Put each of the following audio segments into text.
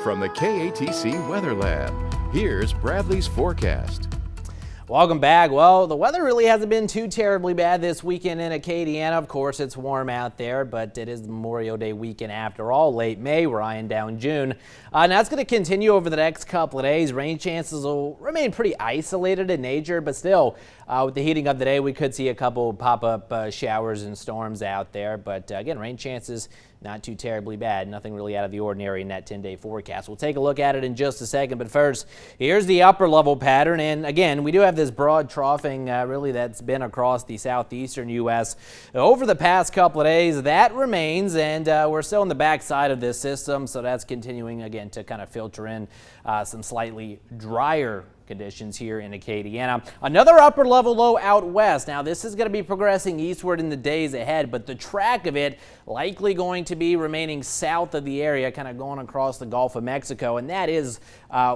From the KATC Weather Lab, here's Bradley's forecast. Welcome back. Well, the weather really hasn't been too terribly bad this weekend in Acadiana. Of course, it's warm out there, but it is Memorial Day weekend after all. Late May, we're eyeing down June. Now, it's going to continue over the next couple of days. Rain chances will remain pretty isolated in nature, but still, with the heating of the day, we could see a couple pop-up showers and storms out there. But again, rain chances not too terribly bad. Nothing really out of the ordinary in that 10-day forecast. We'll take a look at it in just a second. But first, here's the upper level pattern. And again, we do have this broad troughing really that's been across the southeastern U.S. over the past couple of days. That remains, and we're still on the backside of this system. So that's continuing again to kind of filter in some slightly drier conditions here in Acadiana. Another upper level low out west. Now this is going to be progressing eastward in the days ahead, but the track of it likely going to be remaining south of the area, kind of going across the Gulf of Mexico, and that is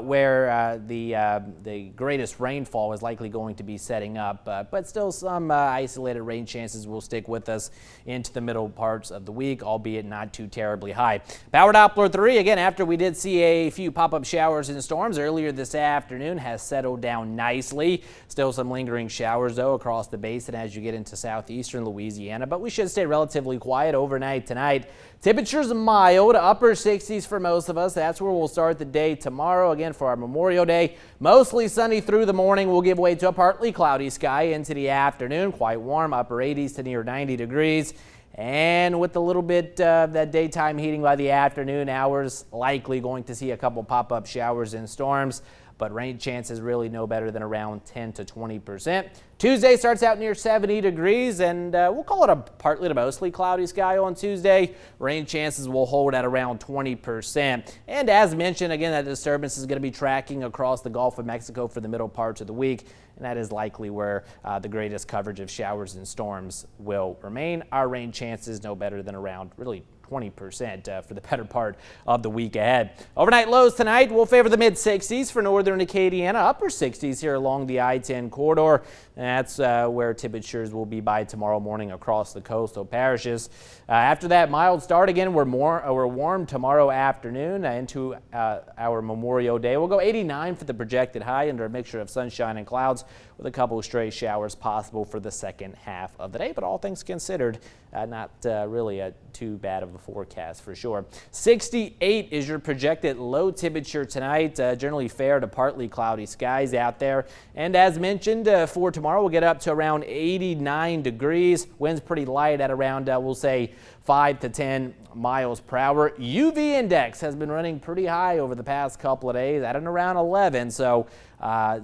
where the greatest rainfall is likely going to be setting up. But still some isolated rain chances will stick with us into the middle parts of the week, albeit not too terribly high. Power Doppler 3, again, after we did see a few pop-up showers and storms earlier this afternoon, has settled down nicely. Still some lingering showers though across the basin as you get into southeastern Louisiana, but we should stay relatively quiet overnight tonight. Temperatures mild, upper 60s for most of us. That's where we'll start the day tomorrow. Again, for our Memorial Day, mostly sunny through the morning. We'll give way to a partly cloudy sky into the afternoon. Quite warm, upper 80s to near 90 degrees. And with a little bit of that daytime heating by the afternoon hours, likely going to see a couple pop-up showers and storms, but rain chances really no better than around 10 to 20%. Tuesday starts out near 70 degrees, and we'll call it a partly to mostly cloudy sky on Tuesday. Rain chances will hold at around 20%. And as mentioned, again, that disturbance is going to be tracking across the Gulf of Mexico for the middle parts of the week, and that is likely where the greatest coverage of showers and storms will remain. Our rain chances no better than around really 20% for the better part of the week ahead. Overnight lows tonight will favor the mid-60s for northern Acadiana, upper 60s here along the I-10 corridor. That's where temperatures will be by tomorrow morning across the coastal parishes. After that mild start, again, we're warm tomorrow afternoon into our Memorial Day. We'll go 89 for the projected high under a mixture of sunshine and clouds with a couple of stray showers possible for the second half of the day. But all things considered, not really too bad of a forecast for sure. 68 is your projected low temperature tonight. Generally fair to partly cloudy skies out there. And as mentioned, for tomorrow, we'll get up to around 89 degrees. Winds pretty light at around, we'll say, 5 to 10 miles per hour. UV index has been running pretty high over the past couple of days at and around 11. So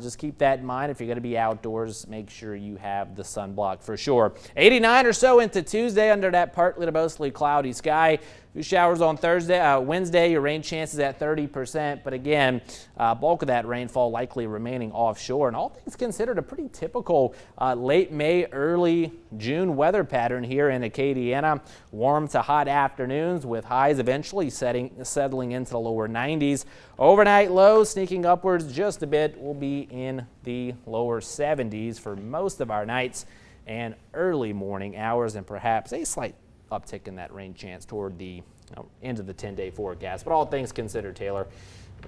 just keep that in mind. If you're going to be outdoors, make sure you have the sunblock for sure. 89 or so into Tuesday under that partly to mostly cloudy sky. Few showers on Wednesday, your rain chances at 30%, but again, bulk of that rainfall likely remaining offshore. And all things considered, a pretty typical late May, early June weather pattern here in Acadiana. Warm to hot afternoons with highs eventually settling into the lower 90s. Overnight lows sneaking upwards just a bit will be in the lower 70s for most of our nights and early morning hours, and perhaps a slight uptick in that rain chance toward the end of the 10-day forecast. But all things considered, Taylor,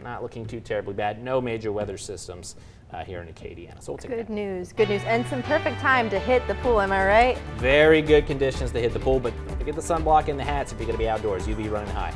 not looking too terribly bad. No major weather systems here in Acadiana. So we'll take good news, and some perfect time to hit the pool. Am I right? Very good conditions to hit the pool, but don't forget the sunblock and the hats if you're going to be outdoors. UV running high.